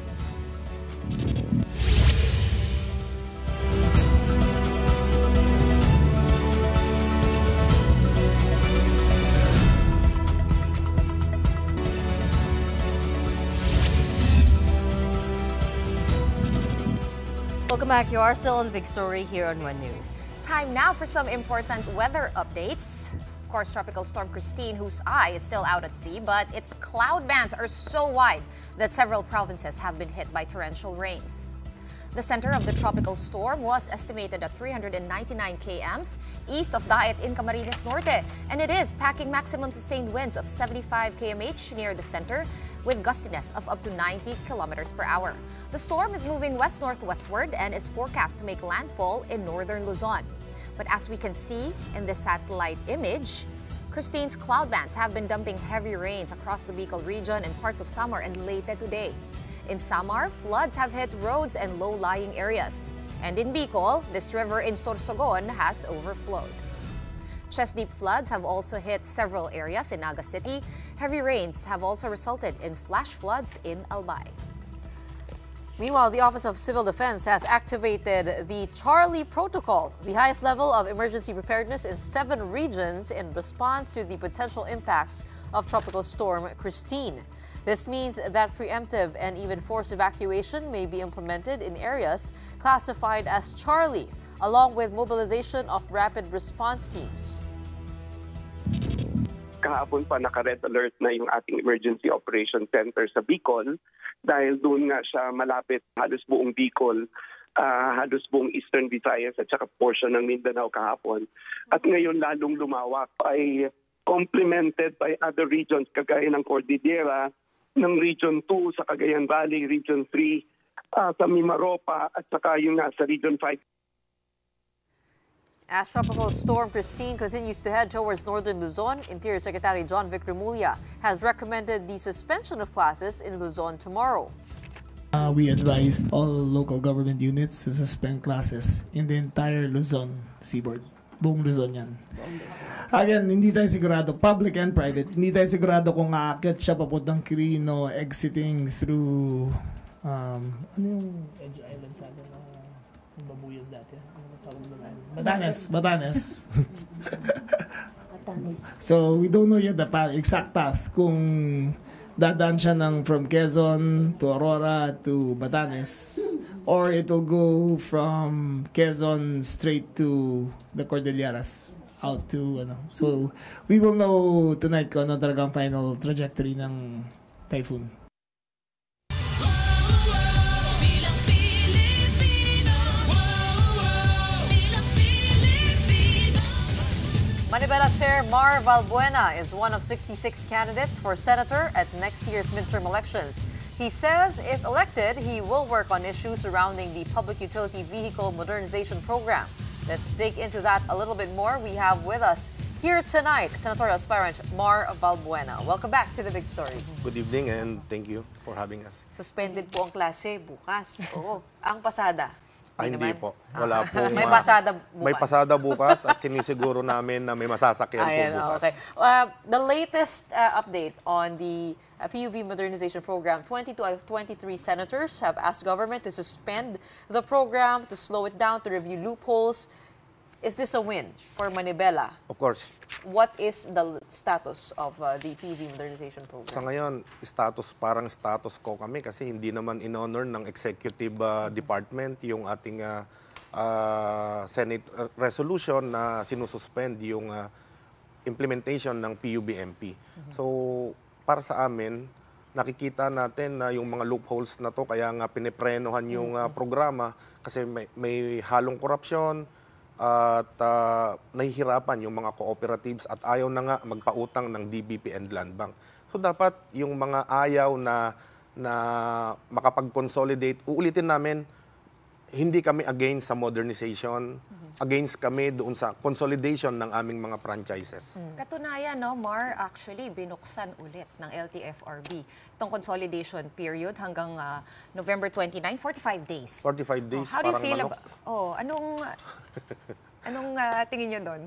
Welcome back. You are still on the big story here on One News. Time now for some important weather updates. Of course, Tropical Storm Christine, whose eye is still out at sea, but its cloud bands are so wide that several provinces have been hit by torrential rains. The center of the tropical storm was estimated at 399 km east of Daet in Camarines Norte, and it is packing maximum sustained winds of 75 km/h near the center with gustiness of up to 90 km per hour. The storm is moving west-northwestward and is forecast to make landfall in northern Luzon. But as we can see in this satellite image, Christine's cloud bands have been dumping heavy rains across the Bicol region and parts of Samar and Leyte today. In Samar, floods have hit roads and low-lying areas. And in Bicol, this river in Sorsogon has overflowed. Chest-deep floods have also hit several areas in Naga City. Heavy rains have also resulted in flash floods in Albay. Meanwhile, the Office of Civil Defense has activated the Charlie Protocol, the highest level of emergency preparedness in 7 regions in response to the potential impacts of Tropical Storm Christine. This means that preemptive and even forced evacuation may be implemented in areas classified as Charlie, along with mobilization of rapid response teams. Kahapon pa naka-red alert na yung ating Emergency Operations Center sa Bicol dahil doon nga siya malapit halos buong Bicol, halos buong Eastern Visayas at saka portion ng Mindanao kahapon. At ngayon lalong lumawak ay complemented by other regions kagaya ng Cordillera, ng Region 2 sa Cagayan Valley, Region 3 sa Mimaropa at saka yung sa Region 5. As Tropical Storm Christine continues to head towards northern Luzon, Interior Secretary John Vic Remulla has recommended the suspension of classes in Luzon tomorrow. We advised all local government units to suspend classes in the entire Luzon seaboard. Buong Luzon yan. Again, hindi tayo sigurado, public and private, hindi tayo sigurado kung aakyat siya papuntang Quirino, exiting through, ano yung Edge Island sa atin? Yung Babuyan dati. Batanes. Batanes. So, we don't know yet the exact path. Kung dadaan siya from Quezon to Aurora to Batanes, or it will go from Quezon straight to the Cordilleras out to So we will know tonight kung ano talaga ang final trajectory ng typhoon. Manibela Chair Marval Buena is one of 66 candidates for senator at next year's midterm elections. He says if elected, he will work on issues surrounding the Public Utility Vehicle Modernization Program. Let's dig into that a little bit more. We have with us here tonight senatorial aspirant Marval Buena. Welcome back to the big story. Good evening and thank you for having us. Suspended po ang klase bukas. Oo. Ang pasada. Hindi po. Wala po. May pasada bukas. May pasada bukas at sinisiguro namin na may masasakyan po bukas. Okay. The latest update on the PUV modernization program, 22 out of 23 senators have asked government to suspend the program, to slow it down, to review loopholes. Is this a win for Manibela? Of course. What is the status of the PUV modernization program? Sa ngayon, parang status quo kami kasi hindi naman in-honor ng executive department yung ating Senate resolution na sinususpend yung implementation ng PUBMP. So, para sa amin, nakikita natin na yung mga loopholes na to kaya nga piniprenohan yung programa kasi may halong korupsyon at nahihirapan yung mga cooperatives at ayaw na nga magpautang ng DBP and Land Bank. So dapat yung mga ayaw na makapag-consolidate, uulitin namin, hindi kami against sa modernization, against kami doon sa consolidation ng aming mga franchises. Katunayan, no, Mar, actually, binuksan ulit ng LTFRB itong consolidation period hanggang November 29, 45 days. 45 days, how do you parang feel manok. Anong tingin nyo doon?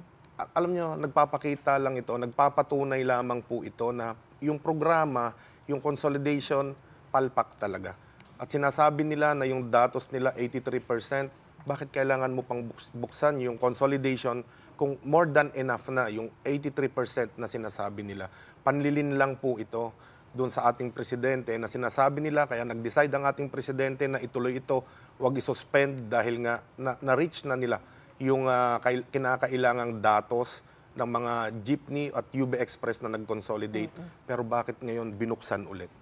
Alam nyo, nagpapakita lang ito, nagpapatunay lamang po ito na yung programa, yung consolidation, palpak talaga. At sinasabi nila na yung datos nila 83%, bakit kailangan mo pang buksan yung consolidation kung more than enough na yung 83% na sinasabi nila? Panlilin lang po ito. doon sa ating presidente na sinasabi nila, kaya nag-decide ang ating presidente na ituloy ito, wag isuspend dahil nga na-reach na nila yung kinakailangang datos ng mga jeepney at UB Express na nag-consolidate. Pero bakit ngayon binuksan ulit?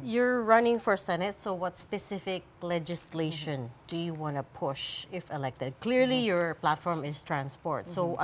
You're running for Senate, so what specific legislation do you want to push if elected? Clearly, your platform is transport. So,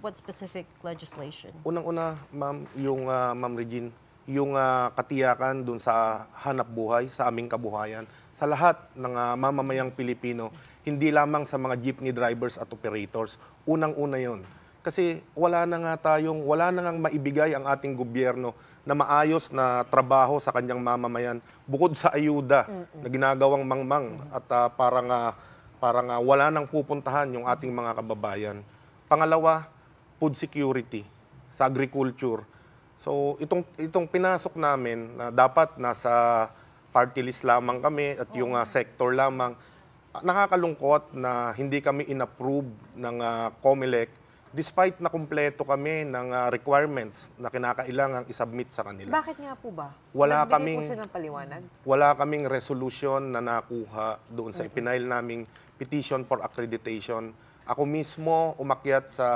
what specific legislation? Unang-una, ma'am, yung Ma'am Regine, yung katiyakan dun sa hanap buhay, sa aming kabuhayan, sa lahat ng mamamayang Pilipino, hindi lamang sa mga jeepney drivers at operators. Unang-una yon. Kasi wala na nga maibigay ang ating gobyerno na maayos na trabaho sa kanyang mamamayan bukod sa ayuda na ginagawang mangmang at parang wala nang pupuntahan yung ating mga kababayan. Pangalawa, food security sa agriculture. So itong pinasok namin na dapat nasa party list lamang kami at yung sector lamang, nakakalungkot na hindi kami inapprove ng COMELEC despite na kumpleto kami ng requirements na kinakailangang isubmit sa kanila. Bakit nga po ba? Wala kaming po silang paliwanag? Wala kaming resolution na nakuha doon sa ipinail naming petition for accreditation. Ako mismo umakyat sa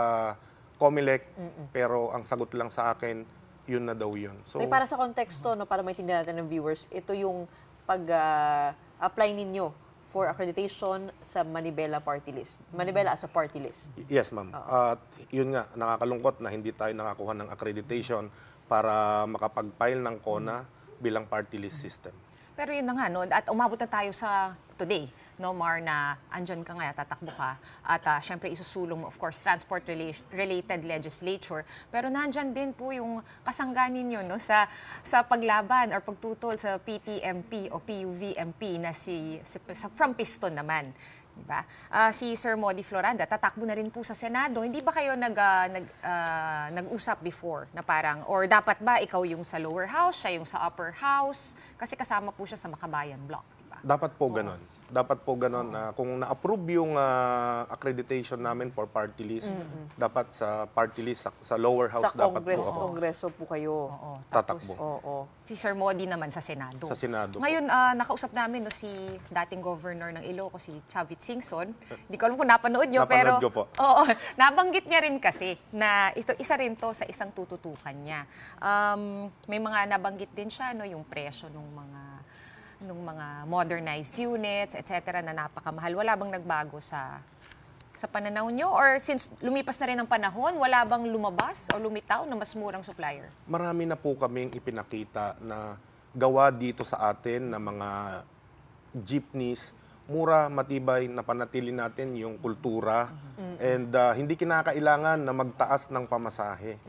COMELEC, pero ang sagot lang sa akin, yun na daw yun. So, para sa konteksto, no, para maintindihan natin ng viewers, ito yung pag-apply ninyo for accreditation sa Manibela party list. Manibela as a party list. Yes, ma'am. At yun nga, nakakalungkot na hindi tayo nakakuha ng accreditation para makapag-file ng CONA bilang party list system. Pero yun na nga, no? At umabot na tayo sa today, no, Mar, na andyan ka nga, tatakbo ka. At syempre isusulong mo, of course, transport-related legislature. Pero nandyan din po yung kasangganin nyo, no, sa paglaban or pagtutol sa PTMP o PUVMP na from Piston naman. Diba? Si Sir Modi Floranda, tatakbo na rin po sa Senado. Hindi ba kayo nag-usap before na parang, or dapat ba ikaw yung sa lower house, siya yung sa upper house? Kasi kasama po siya sa Makabayan Block. Diba? Dapat po ganon. Dapat po ganon. Kung na-approve yung accreditation namin for party list, dapat sa party list, sa lower house, dapat po ako. Sa Kongreso po kayo. Tatakbo. Si Sir Modi naman sa Senado. Sa Senado. Ngayon, nakausap namin si dating governor ng Ilocos, si Chavit Singson. Hindi ko alam kung napanood nyo, pero ko po. Oo, nabanggit niya rin kasi na isa rin to sa isang tututukan niya. May mga nabanggit din siya, no, yung presyo ng mga modernized units, etc. na napakamahal. Wala bang nagbago sa pananaw nyo? Or since lumipas na rin ang panahon, wala bang lumabas o lumitaw na mas murang supplier? Marami na po kaming ipinakita na gawa dito sa atin na mga jeepneys, mura, matibay, na panatili natin yung kultura. And hindi kinakailangan na magtaas ng pamasahe.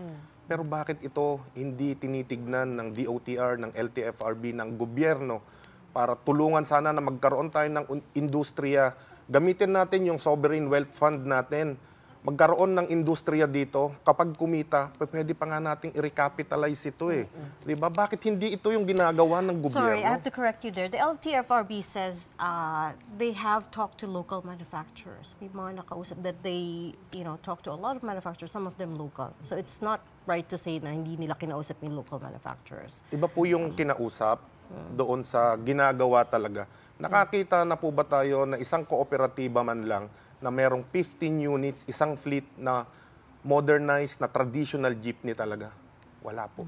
Pero bakit ito hindi tinitignan ng DOTR, ng LTFRB, ng gobyerno para tulungan sana na magkaroon tayo ng industriya? Gamitin natin yung sovereign wealth fund natin. Magkaroon ng industriya dito. Kapag kumita, pwede pa nga nating i-recapitalize ito eh. Diba? Bakit hindi ito yung ginagawa ng gobyerno? Sorry, I have to correct you there. The LTFRB says they have talked to local manufacturers. May mga nakausap that they, talk to a lot of manufacturers, some of them local. So it's not right to say na hindi nila kinausap yung local manufacturers. Iba po yung kinausap doon sa ginagawa talaga. Nakakita na po ba tayo na isang kooperatiba man lang na merong 15 units, isang fleet na modernized na traditional jeepney talaga? Wala po.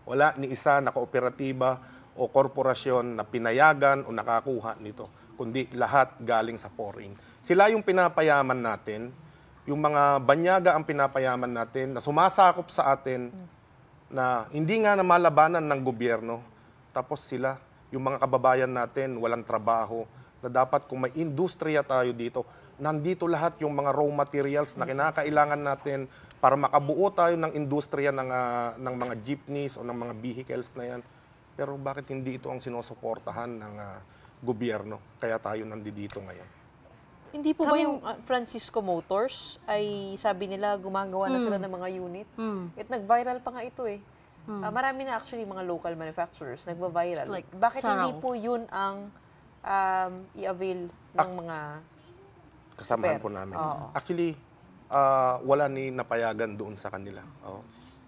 Wala ni isa na kooperatiba o korporasyon na pinayagan o nakakuha nito, kundi lahat galing sa foreign. Sila yung pinapayaman natin, yung mga banyaga ang pinapayaman natin na sumasakop sa atin na hindi nga na malabanan ng gobyerno. Tapos sila, yung mga kababayan natin, walang trabaho, na dapat kung may industriya tayo dito, nandito lahat yung mga raw materials na kinakailangan natin para makabuo tayo ng industriya ng mga jeepneys o ng mga vehicles na yan. Pero bakit hindi ito ang sinusuportahan ng gobyerno? Kaya tayo nandito ngayon. Hindi po ba yung Francisco Motors ay sabi nila gumagawa na sila ng mga unit? At nag-viral pa nga ito eh. Marami na actually mga local manufacturers nagva-viral. Like bakit Sarang. hindi po yun ang i-avail ng mga kasamahan po namin? Actually, wala ni napayagan doon sa kanila.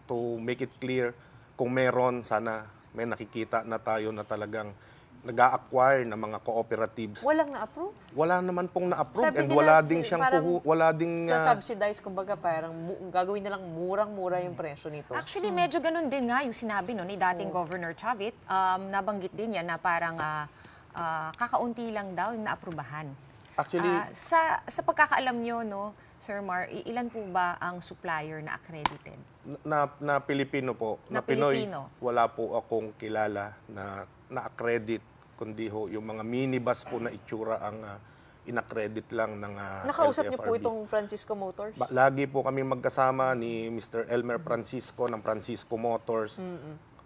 To make it clear, kung meron, sana may nakikita na tayo na talagang nag-a-acquire ng mga cooperatives. Walang na-approve? Wala naman pong na-approve Sabi and nila, wala ding siyang wala ding sa subsidize, kumbaga parang gagawin nilang murang-mura yung presyo nito. Actually, medyo ganun din nga yung sinabi no, ni dating Governor Chavit. Nabanggit din yan na parang kakaunti lang daw yung naaprubahan. Actually, sa pagkakaalam nyo, no, Sir Mar, ilan po ba ang supplier na accredited? Na Pilipino po, na Pinoy, wala po akong kilala na na-accredit, kundi ho yung mga minibus po na itsura ang inaccredit lang ng Nakausap niyo po LTFRB. itong Francisco Motors? Lagi po kami magkasama ni Mr. Elmer Francisco ng Francisco Motors.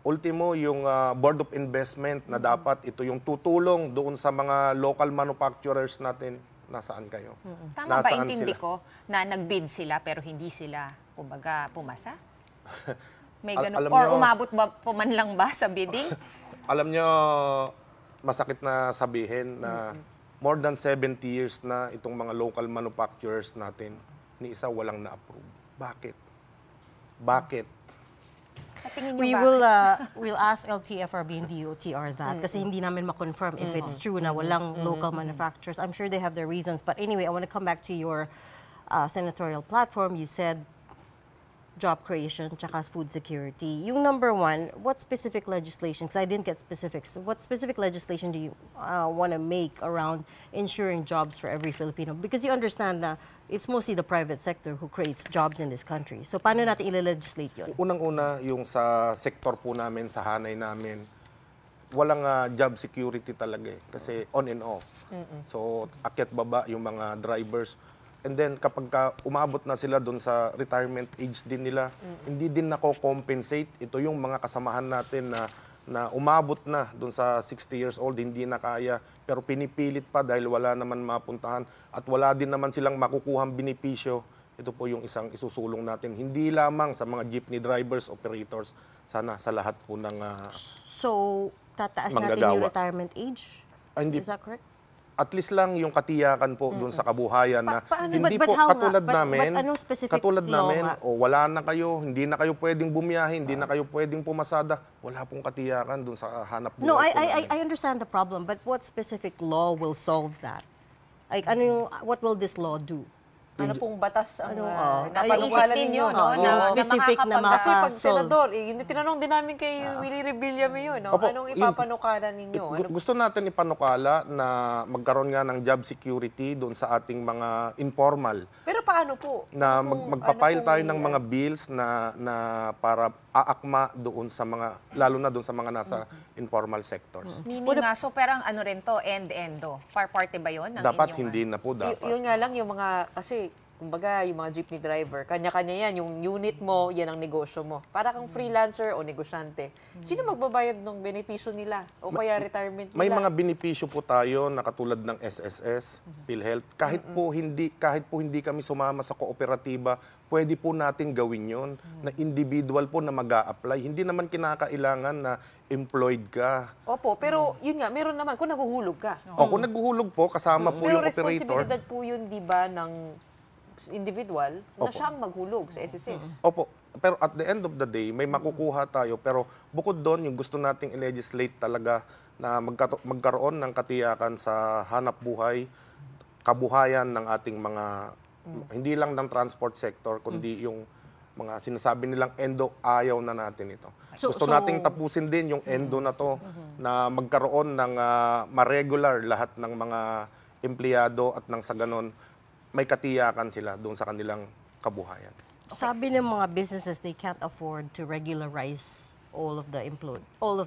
Ultimo, yung Board of Investment na dapat ito yung tutulong doon sa mga local manufacturers natin. Nasaan kayo? Tama ba intindi ko na nag-bid sila pero hindi sila, kumbaga, pumasa? May ganun, or umabot ba man lang ba sa bidding? Alam nyo, masakit na sabihin na more than 70 years na itong mga local manufacturers natin, ni isa walang na-approve. Bakit? Bakit? Sa tingin nyo We'll ask LTFRB and DOTR that kasi hindi namin ma-confirm if it's true na walang local manufacturers. I'm sure they have their reasons. But anyway, I want to come back to your senatorial platform. You said job creation, tsaka food security. Yung number one, what specific legislation, because I didn't get specifics, what specific legislation do you want to make around ensuring jobs for every Filipino? Because you understand na it's mostly the private sector who creates jobs in this country. So paano natin ile-legislate yun? Unang-una, yung sa sektor po namin, sa hanay namin, walang job security talaga eh. Kasi on and off. So, akyat baba yung mga drivers. And then, kapag umabot na sila doon sa retirement age din nila, hindi din nako-compensate. Ito yung mga kasamahan natin na umabot na doon sa 60 years old, hindi na kaya, pero pinipilit pa dahil wala naman mapuntahan at wala din naman silang makukuhang benepisyo. Ito po yung isang isusulong natin. Hindi lamang sa mga jeepney drivers, operators, sana sa lahat po ng So, tataas natin yung retirement age? Is that correct? At least lang yung katiyakan po doon sa kabuhayan na hindi po katulad namin, wala na kayo, hindi na kayo pwedeng bumiyahe, hindi na kayo pwedeng pumasada, wala pong katiyakan doon sa hanap buhay. No, I understand the problem, but what specific law will solve that? Like, what will this law do? Ano pong batas ang napanukalan ninyo, no? Na specific na kasi pag senador, tinanong din namin kay Willie Revillame yun, no? Anong ipapanukalan ninyo? Gusto natin ipanukala na magkaroon nga ng job security doon sa ating mga informal. Pero paano po? Na magpapile tayo ng mga bills na para aakma doon sa mga, lalo na doon sa mga nasa informal sectors. Meaning nga, so parang ano rin to, end-endo? Parte ba yun? Dapat hindi na po dapat. Yun nga lang yung mga, kasi kumbaga, yung mga jeepney driver, kanya-kanya yan. Yung unit mo, yan ang negosyo mo. Para kang freelancer o negosyante. Sino magbabayad ng benepisyo nila? O kaya retirement nila? May mga benepisyo po tayo na katulad ng SSS, PhilHealth. Kahit po hindi kami sumama sa kooperatiba, pwede po natin gawin yon na individual po na mag-a-apply. Hindi naman kinakailangan na employed ka. Opo, pero yun nga, meron naman kung naguhulog ka. O kung naguhulog po, kasama po yung operator. Pero responsibilidad po yun, di ba, ng individual na siyang maghulog sa SSS. Opo. Pero at the end of the day, may makukuha tayo. Pero bukod doon, yung gusto nating i-legislate talaga na magkaroon ng katiyakan sa hanap buhay, kabuhayan ng ating mga, hindi lang ng transport sector, kundi yung mga sinasabi nilang endo, ayaw na natin ito. Gusto nating tapusin din yung endo na to, na magkaroon ng ma-regular lahat ng mga empleyado at nang sa ganon, may katiyakan sila doon sa kanilang kabuhayan. Sabi ng mga businesses, they can't afford to regularize all of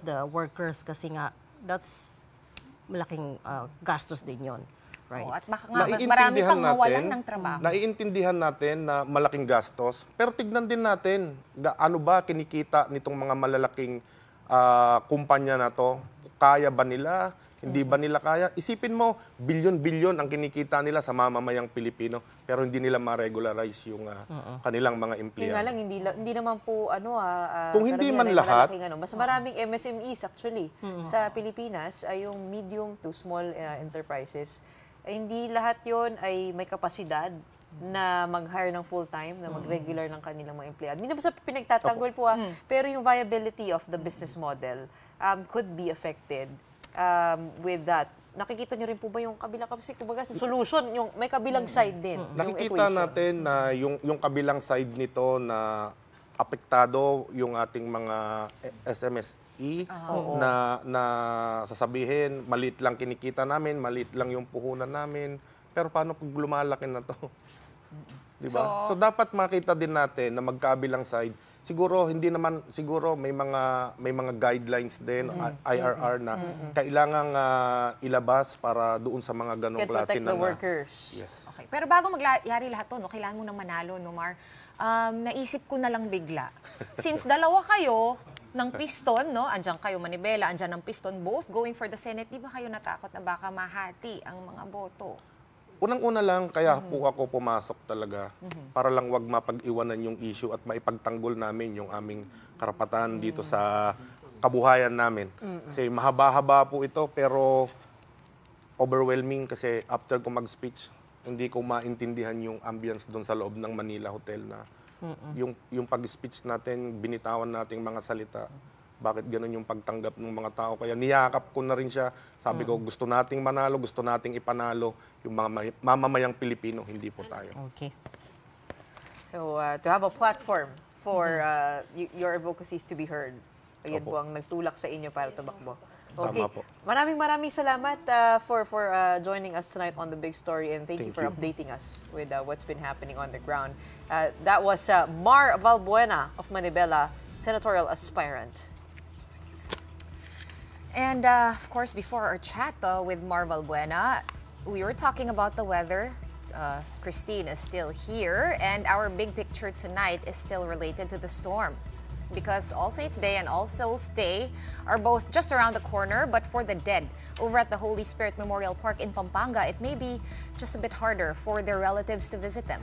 the workers kasi nga that's malaking gastos din yon, right? At baka nga marami pang mawalan ng trabaho. Naiintindihan natin na malaking gastos, pero tignan din natin ano ba kinikita nitong mga malalaking kumpanya na to. Kaya ba nila? Hindi ba nila kaya? Isipin mo, bilyon-bilyon ang kinikita nila sa mamamayang Pilipino, pero hindi nila ma-regularize yung kanilang mga empleyado. Yun nga lang, hindi naman po, kung hindi man lahat, mas maraming MSMEs actually sa Pilipinas ay yung medium to small enterprises. Hindi lahat yon ay may kapasidad na mag-hire ng full-time, na mag-regular ng kanilang mga empleyado. Hindi naman sa pinagtatanggol po, pero yung viability of the business model could be affected with that. Nakikita niyo rin po ba yung kabilang kasi kumbaga sa solution, yung may kabilang side din. Nakikita natin na yung kabilang side nito na apektado yung ating mga SMSE na sasabihin, maliit lang kinikita namin, maliit lang yung puhunan namin, pero paano pag lumalaki na to? Diba? So dapat makita din natin na magkabilang side. Siguro may mga guidelines din IRR na kailangang ilabas para doon sa mga ganong klase ng workers. Yes. Okay. Pero bago magyari lahat 'to, no, kailangan mo nang manalo, no, Mar. Naisip ko na lang bigla. Since dalawa kayo ng piston, no? Andiyan kayo Manibela, andiyan ng piston, both going for the Senate, di ba kayo natakot na baka mahati ang mga boto? Unang-una lang, kaya po ako pumasok talaga para lang wag mapag-iwanan yung issue at maipagtanggol namin yung aming karapatan dito sa kabuhayan namin. Kasi mahaba-haba po ito pero overwhelming kasi after ko mag-speech, hindi ko maintindihan yung ambience doon sa loob ng Manila Hotel na yung pag-speech natin, binitawan nating mga salita. Bakit ganun yung pagtanggap ng mga tao? Kaya niyakap ko na rin siya. Sabi ko, gusto nating manalo, gusto nating ipanalo yung mga mamamayang Pilipino, hindi po tayo. Okay. So, to have a platform for your advocacies to be heard, ayan po ang nagtulak sa inyo para tumakbo. Okay. Tama po. Maraming salamat for joining us tonight on The Big Story, and thank you for updating us with what's been happening on the ground. That was Marval Buena of Manibela, senatorial aspirant. And of course, before our chat with Marval Buena, we were talking about the weather. Christina is still here, and our big picture tonight is still related to the storm. Because All Saints Day and All Souls Day are both just around the corner, but for the dead, over at the Holy Spirit Memorial Park in Pampanga, it may be just a bit harder for their relatives to visit them.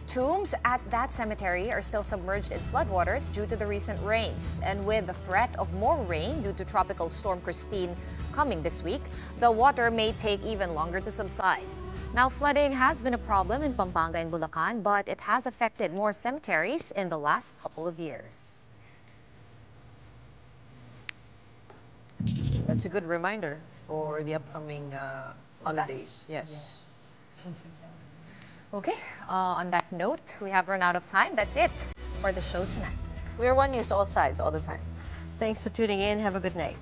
Tombs at that cemetery are still submerged in floodwaters due to the recent rains. And with the threat of more rain due to Tropical Storm Christine coming this week, the water may take even longer to subside. Now, flooding has been a problem in Pampanga and Bulacan, but it has affected more cemeteries in the last couple of years. That's a good reminder for the upcoming holidays. Yes. Okay, on that note, we have run out of time. That's it for the show tonight. We are One News, all sides, all the time. Thanks for tuning in. Have a good night.